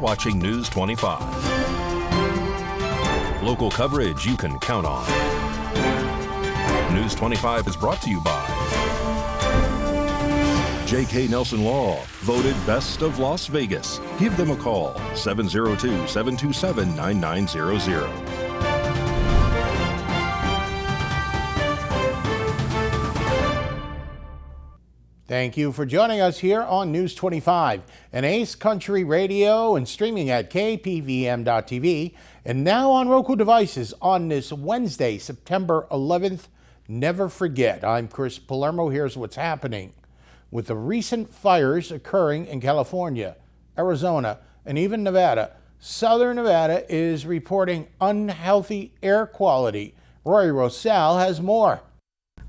watching News 25. Local coverage you can count on. News 25 is brought to you by J.K. Nelson Law, voted Best of Las Vegas. Give them a call, 702-727-9900. Thank you for joining us here on News 25 and Ace Country Radio and streaming at KPVM.TV and now on Roku devices on this Wednesday, September 11th. Never forget, I'm Chris Palermo. Here's what's happening. With the recent fires occurring in California, Arizona, and even Nevada, Southern Nevada is reporting unhealthy air quality. Rory Rosell has more.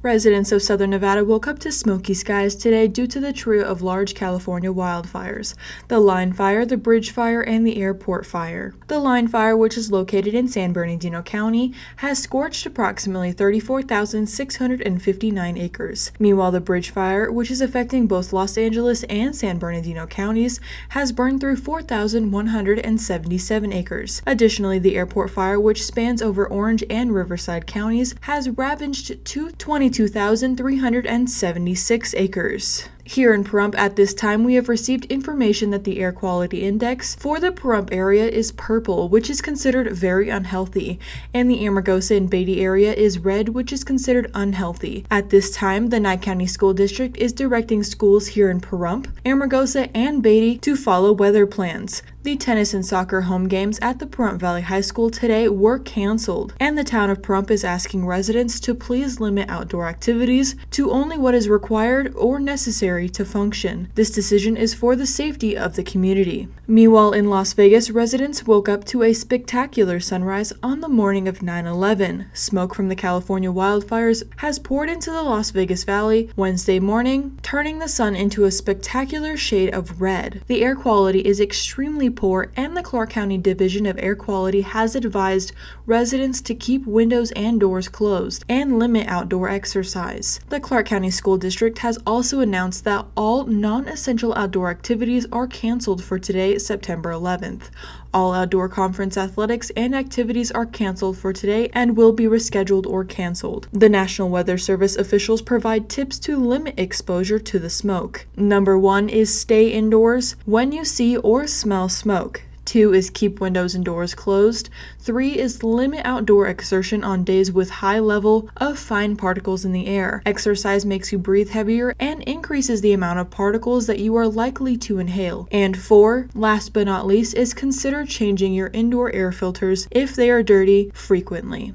Residents of Southern Nevada woke up to smoky skies today due to the trio of large California wildfires: the line fire, the bridge fire, and the airport fire. The line fire, which is located in San Bernardino County, has scorched approximately 34,659 acres. Meanwhile, the bridge fire, which is affecting both Los Angeles and San Bernardino counties, has burned through 4,177 acres. Additionally, the airport fire, which spans over Orange and Riverside counties, has ravaged 22,376 acres. Here in Pahrump at this time, we have received information that the air quality index for the Pahrump area is purple, which is considered very unhealthy, and the Amargosa and Beatty area is red, which is considered unhealthy. At this time, the Nye County School District is directing schools here in Pahrump, Amargosa, and Beatty to follow weather plans. The tennis and soccer home games at the Pahrump Valley High School today were canceled, and the town of Pahrump is asking residents to please limit outdoor activities to only what is required or necessary to function. This decision is for the safety of the community. Meanwhile, in Las Vegas, residents woke up to a spectacular sunrise on the morning of 9/11. Smoke from the California wildfires has poured into the Las Vegas Valley Wednesday morning, turning the sun into a spectacular shade of red. The air quality is extremely poor, and the Clark County Division of Air Quality has advised residents to keep windows and doors closed and limit outdoor exercise. The Clark County School District has also announced that all non-essential outdoor activities are canceled for today, September 11th. All outdoor conference athletics and activities are canceled for today and will be rescheduled or canceled. The National Weather Service officials provide tips to limit exposure to the smoke. Number 1 is stay indoors when you see or smell smoke. 2 is keep windows and doors closed. 3 is limit outdoor exertion on days with high level of fine particles in the air. Exercise makes you breathe heavier and increases the amount of particles that you are likely to inhale. And 4, last but not least, is consider changing your indoor air filters if they are dirty frequently.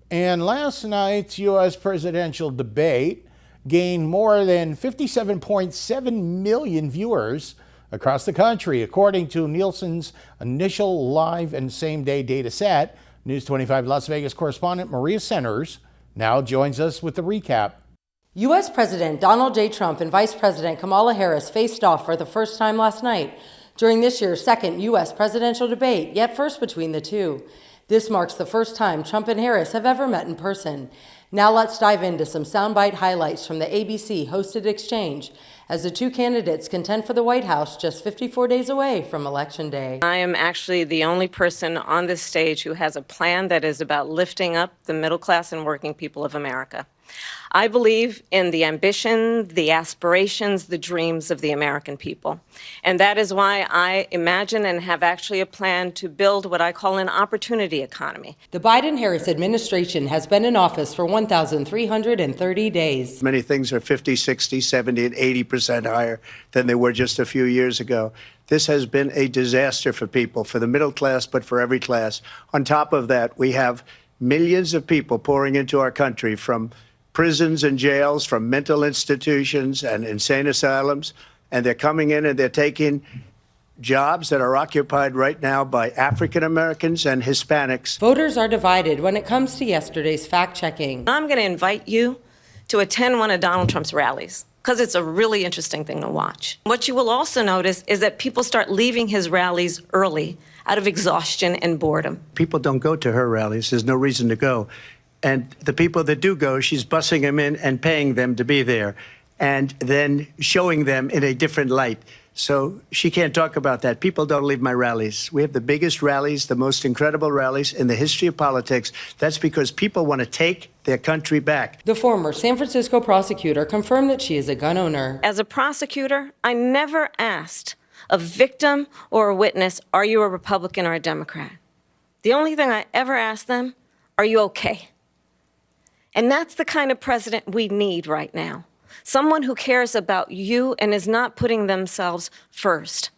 And last night's U.S. presidential debate gained more than 57.7 million viewers across the country, according to Nielsen's initial live and same-day data set. News 25 Las Vegas correspondent Maria Centers now joins us with the recap. U.S. President Donald J. Trump and Vice President Kamala Harris faced off for the first time last night during this year's second U.S. presidential debate, yet first between the two. This marks the first time Trump and Harris have ever met in person. Now let's dive into some soundbite highlights from the ABC-hosted exchange as the two candidates contend for the White House just 54 days away from Election Day. I am actually the only person on this stage who has a plan that is about lifting up the middle class and working people of America. I believe in the ambition, the aspirations, the dreams of the American people. And that is why I imagine and have actually a plan to build what I call an opportunity economy. The Biden-Harris administration has been in office for 1,330 days. Many things are 50, 60, 70, and 80% higher than they were just a few years ago. This has been a disaster for people, for the middle class, but for every class. On top of that, we have millions of people pouring into our country from prisons and jails, from mental institutions and insane asylums, and they're coming in and they're taking jobs that are occupied right now by African Americans and Hispanics. Voters are divided when it comes to yesterday's fact-checking. I'm going to invite you to attend one of Donald Trump's rallies, because it's a really interesting thing to watch. What you will also notice is that people start leaving his rallies early out of exhaustion and boredom. People don't go to her rallies. There's no reason to go. And the people that do go, she's bussing them in and paying them to be there, and then showing them in a different light. So she can't talk about that. People don't leave my rallies. We have the biggest rallies, the most incredible rallies in the history of politics. That's because people want to take their country back. The former San Francisco prosecutor confirmed that she is a gun owner. As a prosecutor, I never asked a victim or a witness, are you a Republican or a Democrat? The only thing I ever asked them, are you okay? And that's the kind of president we need right now. Someone who cares about you and is not putting themselves first.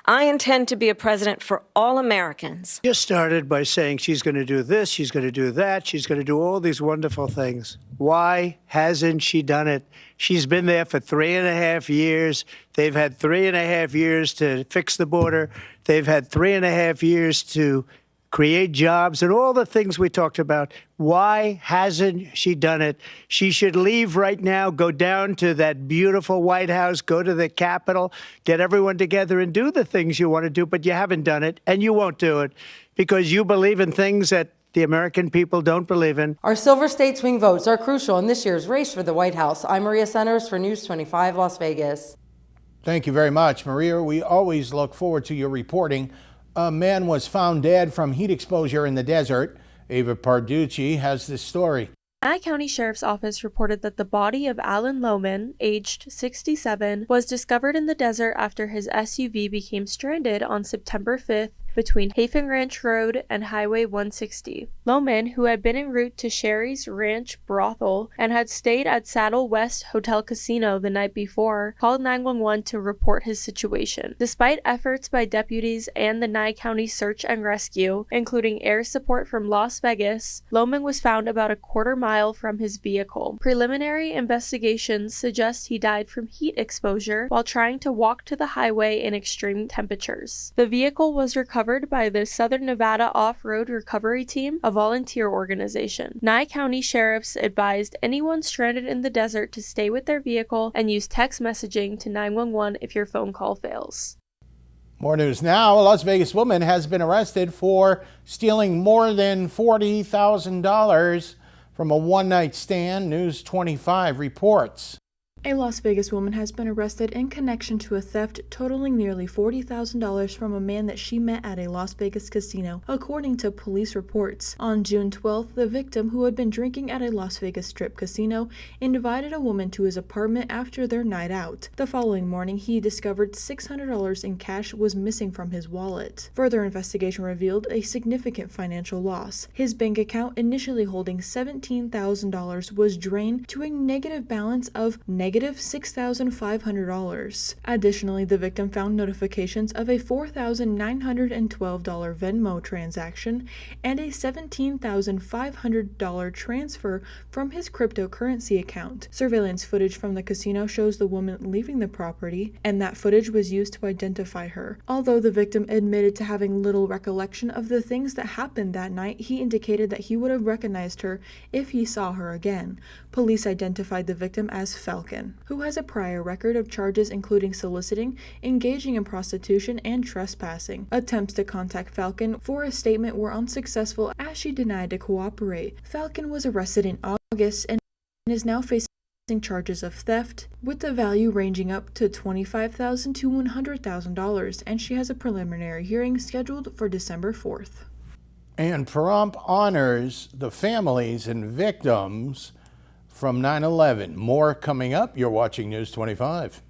I intend to be a president for all Americans. Just started by saying she's going to do this, she's going to do that, she's going to do all these wonderful things. Why hasn't she done it? She's been there for 3.5 years. They've had 3.5 years to fix the border. They've had 3.5 years to create jobs and all the things we talked about. Why hasn't she done it? She should leave right now, go down to that beautiful White House, go to the Capitol, get everyone together and do the things you want to do, but you haven't done it, and you won't do it because you believe in things that the American people don't believe in. Our Silver State swing votes are crucial in this year's race for the White House. I'm Maria Centers for News 25 Las Vegas. Thank you very much, Maria. We always look forward to your reporting. A man was found dead from heat exposure in the desert. Ava Parducci has this story. Nye County Sheriff's Office reported that the body of Alan Lohman, aged 67, was discovered in the desert after his SUV became stranded on September 5th between Hafen Ranch Road and Highway 160. Lohman, who had been en route to Sherry's Ranch Brothel and had stayed at Saddle West Hotel Casino the night before, called 911 to report his situation. Despite efforts by deputies and the Nye County Search and Rescue, including air support from Las Vegas, Lohman was found about a quarter mile from his vehicle. Preliminary investigations suggest he died from heat exposure while trying to walk to the highway in extreme temperatures. The vehicle was recovered by the Southern Nevada Off-Road Recovery Team, a volunteer organization. Nye County sheriffs advised anyone stranded in the desert to stay with their vehicle and use text messaging to 911 if your phone call fails. More news now. A Las Vegas woman has been arrested for stealing more than $40,000 from a one-night stand, News 25 reports. A Las Vegas woman has been arrested in connection to a theft totaling nearly $40,000 from a man that she met at a Las Vegas casino, according to police reports. On June 12th, the victim, who had been drinking at a Las Vegas strip casino, invited a woman to his apartment after their night out. The following morning, he discovered $600 in cash was missing from his wallet. Further investigation revealed a significant financial loss. His bank account, initially holding $17,000, was drained to a negative balance of $6,500. Additionally, the victim found notifications of a $4,912 Venmo transaction and a $17,500 transfer from his cryptocurrency account. Surveillance footage from the casino shows the woman leaving the property, and that footage was used to identify her. Although the victim admitted to having little recollection of the things that happened that night, he indicated that he would have recognized her if he saw her again. Police identified the victim as Falcon, who has a prior record of charges including soliciting, engaging in prostitution, and trespassing. Attempts to contact Falcon for a statement were unsuccessful as she denied to cooperate. Falcon was arrested in August and is now facing charges of theft, with the value ranging up to $25,000 to $100,000, and she has a preliminary hearing scheduled for December 4th. And Pahrump honors the families and victims from 9/11. More coming up. You're watching News 25.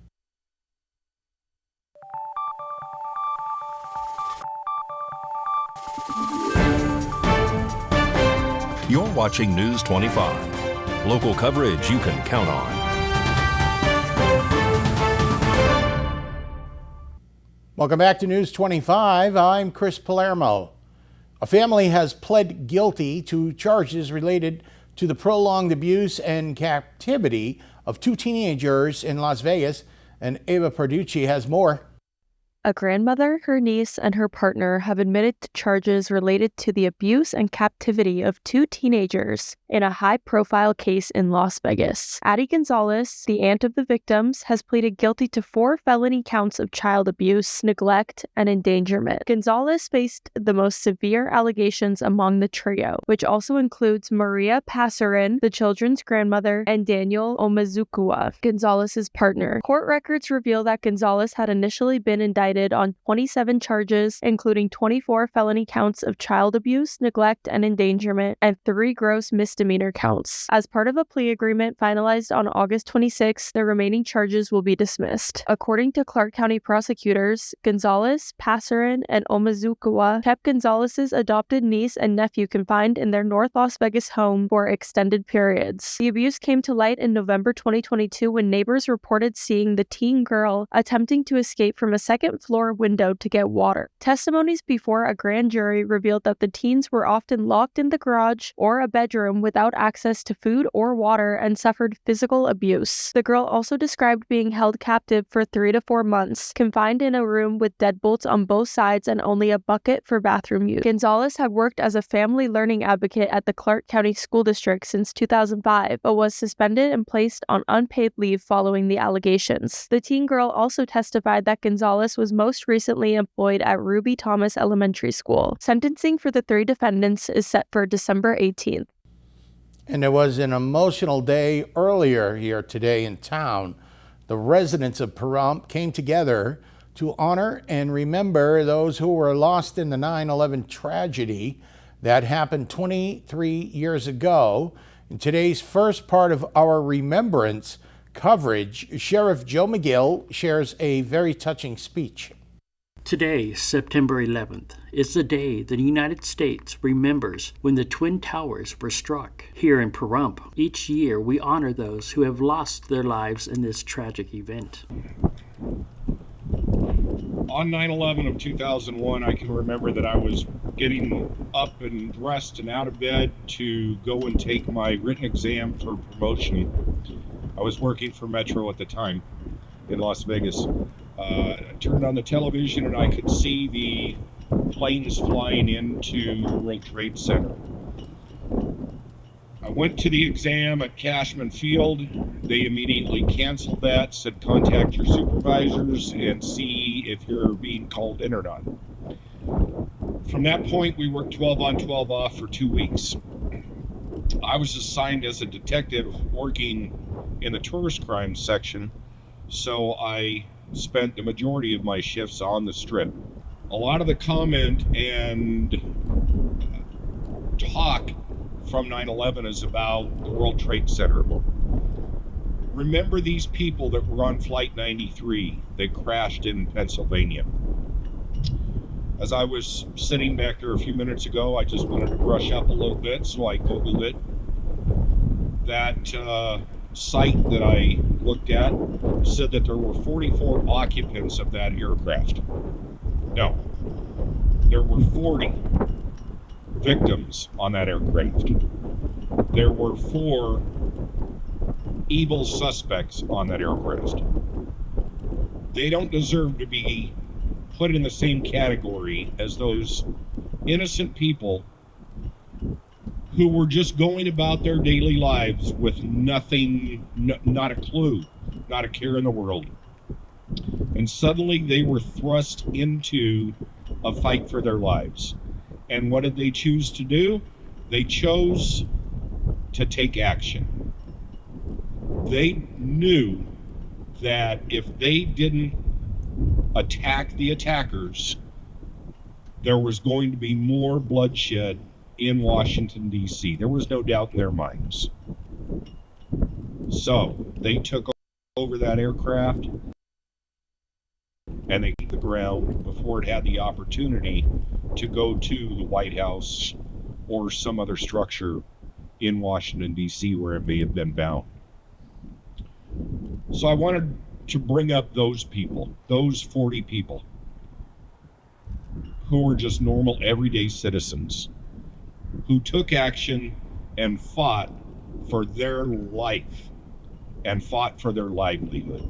You're watching News 25. Local coverage you can count on. Welcome back to News 25. I'm Chris Palermo. A family has pled guilty to charges related to the prolonged abuse and captivity of two teenagers in Las Vegas, and Ava Parducci has more. A grandmother, her niece, and her partner have admitted to charges related to the abuse and captivity of 2 teenagers in a high-profile case in Las Vegas. Addie Gonzalez, the aunt of the victims, has pleaded guilty to 4 felony counts of child abuse, neglect, and endangerment. Gonzalez faced the most severe allegations among the trio, which also includes Maria Pasarin, the children's grandmother, and Daniel Omazukua, Gonzalez's partner. Court records reveal that Gonzalez had initially been indicted on 27 charges, including 24 felony counts of child abuse, neglect, and endangerment, and 3 gross misdemeanor counts. As part of a plea agreement finalized on August 26, the remaining charges will be dismissed. According to Clark County prosecutors, Gonzalez, Pasarin, and Omazukua kept Gonzalez's adopted niece and nephew confined in their North Las Vegas home for extended periods. The abuse came to light in November 2022 when neighbors reported seeing the teen girl attempting to escape from a second-floor window to get water. Testimonies before a grand jury revealed that the teens were often locked in the garage or a bedroom without access to food or water and suffered physical abuse. The girl also described being held captive for 3 to 4 months, confined in a room with deadbolts on both sides and only a bucket for bathroom use. Gonzalez had worked as a family learning advocate at the Clark County School District since 2005, but was suspended and placed on unpaid leave following the allegations. The teen girl also testified that Gonzalez was most recently employed at Ruby Thomas Elementary School. Sentencing for the 3 defendants is set for December 18th. And there was an emotional day earlier here today in town. The residents of Pahrump came together to honor and remember those who were lost in the 9/11 tragedy that happened 23 years ago. In today's first part of our remembrance coverage, Sheriff Joe McGill shares a very touching speech. Today, September 11th, is the day the United States remembers when the Twin Towers were struck. Here in Pahrump, each year we honor those who have lost their lives in this tragic event. On 9/11 of 2001, I can remember that I was getting up and dressed and out of bed to go and take my written exam for promotion. I was working for Metro at the time in Las Vegas. I turned on the television and I could see the planes flying into the World Trade Center. I went to the exam at Cashman Field. They immediately canceled that, said contact your supervisors and see if you're being called in or not. From that point, we worked 12 on, 12 off for 2 weeks. I was assigned as a detective working in the tourist crime section, so I spent the majority of my shifts on the strip. A lot of the comment and talk from 9/11 is about the World Trade Center. Remember these people that were on Flight 93 that crashed in Pennsylvania. As I was sitting back there a few minutes ago, I just wanted to brush up a little bit, so I Googled it. That site that I looked at said that there were 44 occupants of that aircraft. No, there were 40 victims on that aircraft. There were 4 evil suspects on that aircraft. They don't deserve to be put in the same category as those innocent people who were just going about their daily lives with nothing, not a clue, not a care in the world. And suddenly they were thrust into a fight for their lives. And what did they choose to do? They chose to take action. They knew that if they didn't attack the attackers, there was going to be more bloodshed in Washington, D.C. There was no doubt in their minds. So they took over that aircraft and they hit the ground before it had the opportunity to go to the White House or some other structure in Washington, D.C. where it may have been bound. So I wanted to bring up those people, those 40 people who were just normal, everyday citizens who took action and fought for their life and fought for their livelihood,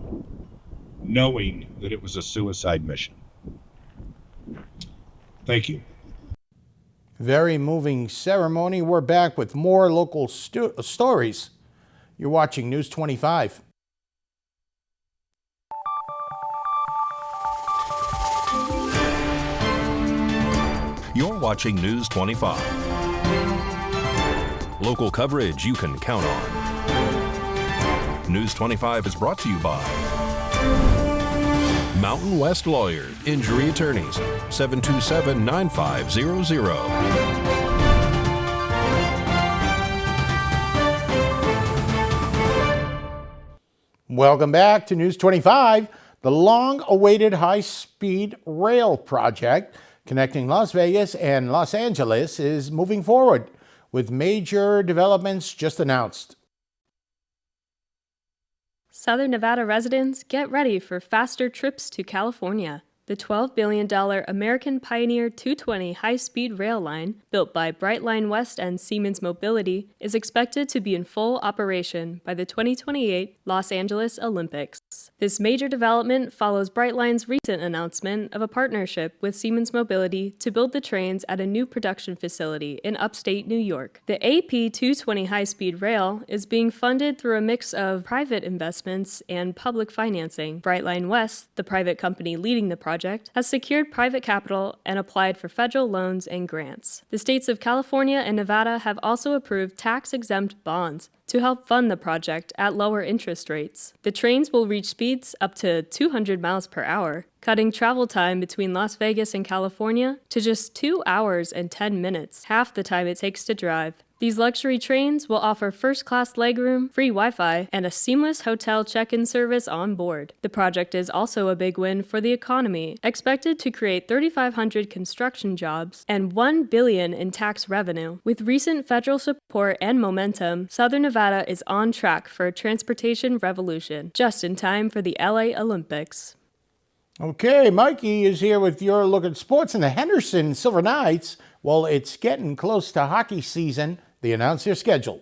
knowing that it was a suicide mission. Thank you. Very moving ceremony. We're back with more local stories. You're watching News 25. You're watching News 25. Local coverage you can count on. News 25 is brought to you by Mountain West Lawyer, Injury Attorneys, 727-9500. Welcome back to News 25. The long-awaited high-speed rail project connecting Las Vegas and Los Angeles is moving forward with major developments just announced. Southern Nevada residents, get ready for faster trips to California. The $12 billion American Pioneer 220 high-speed rail line, built by Brightline West and Siemens Mobility, is expected to be in full operation by the 2028 Los Angeles Olympics. This major development follows Brightline's recent announcement of a partnership with Siemens Mobility to build the trains at a new production facility in upstate New York. The AP 220 high-speed rail is being funded through a mix of private investments and public financing. Brightline West, the private company leading the project, has secured private capital and applied for federal loans and grants. The states of California and Nevada have also approved tax-exempt bonds to help fund the project at lower interest rates. The trains will reach speeds up to 200 miles per hour, cutting travel time between Las Vegas and California to just 2 hours and 10 minutes, half the time it takes to drive. These luxury trains will offer first-class legroom, free Wi-Fi, and a seamless hotel check-in service on board. The project is also a big win for the economy, expected to create 3,500 construction jobs and $1 billion in tax revenue. With recent federal support and momentum, Southern Nevada is on track for a transportation revolution, just in time for the LA Olympics. Okay, Mikey is here with your look at sports, and the Henderson Silver Knights, well, it's getting close to hockey season. They announced their schedule.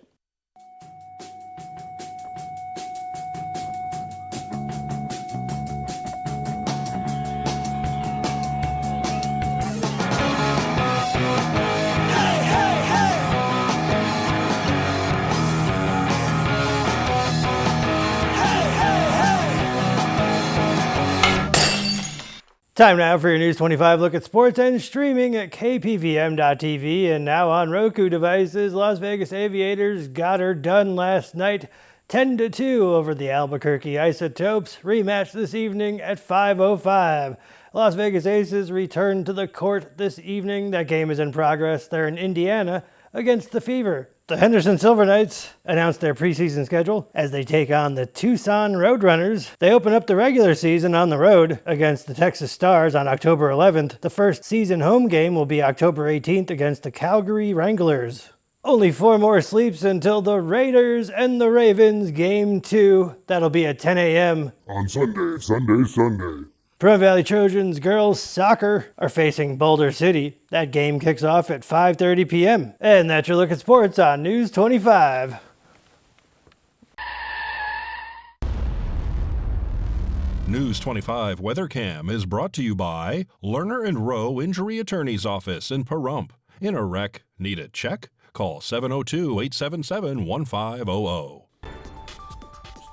Time now for your News 25 look at sports and streaming at KPVM.TV and now on Roku devices. Las Vegas Aviators got her done last night, 10-2 over the Albuquerque Isotopes. Rematch this evening at 5:05. Las Vegas Aces return to the court this evening. That game is in progress. They're in Indiana against the Fever. The Henderson Silver Knights announced their preseason schedule as they take on the Tucson Roadrunners. They open up the regular season on the road against the Texas Stars on October 11th. The first season home game will be October 18th against the Calgary Wranglers. Only 4 more sleeps until the Raiders and the Ravens Game 2. That'll be at 10 a.m. on Sunday. Pahrump Valley Trojans girls soccer are facing Boulder City. That game kicks off at 5:30 p.m. And that's your look at sports on News 25. News 25 Weather Cam is brought to you by Lerner and Rowe Injury Attorney's Office in Pahrump. In a wreck, need a check? Call 702-877-1500.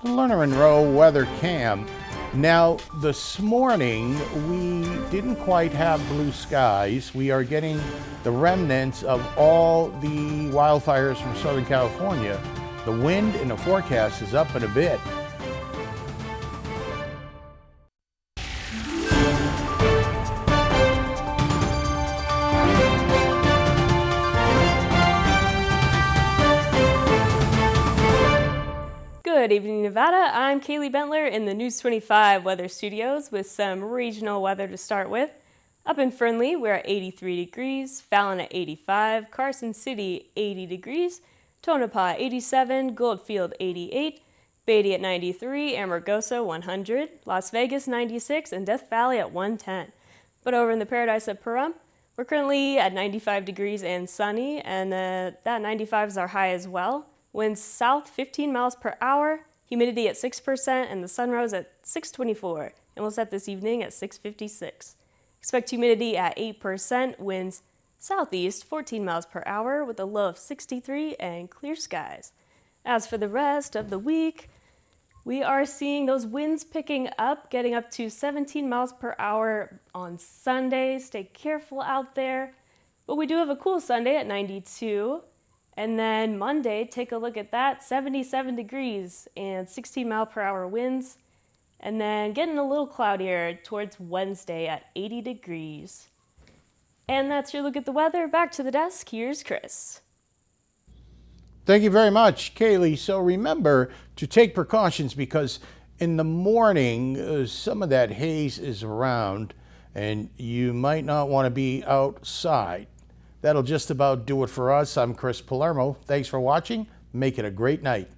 The Lerner and Rowe Weather Cam. Now, this morning, we didn't quite have blue skies. We are getting the remnants of all the wildfires from Southern California. The wind in the forecast is up in a bit. Good evening, Nevada. I'm Kaylee Bentler in the News 25 Weather Studios with some regional weather to start with. Up in Fernley, we're at 83 degrees, Fallon at 85, Carson City 80 degrees, Tonopah 87, Goldfield 88, Beatty at 93, Amargosa 100, Las Vegas 96, and Death Valley at 110. But over in the paradise of Pahrump, we're currently at 95 degrees and sunny, and that 95 is our high as well. Winds south 15 miles per hour, humidity at 6%, and the sun rose at 6:24, and we'll set this evening at 6:56. Expect humidity at 8%, winds southeast 14 miles per hour with a low of 63 and clear skies. As for the rest of the week, we are seeing those winds picking up, getting up to 17 miles per hour on Sunday. Stay careful out there. But we do have a cool Sunday at 92. And then Monday, take a look at that, 77 degrees and 16 mile per hour winds. And then getting a little cloudier towards Wednesday at 80 degrees. And that's your look at the weather. Back to the desk. Here's Chris. Thank you very much, Kaylee. So remember to take precautions because in the morning, some of that haze is around and you might not want to be outside. That'll just about do it for us. I'm Chris Palermo. Thanks for watching. Make it a great night.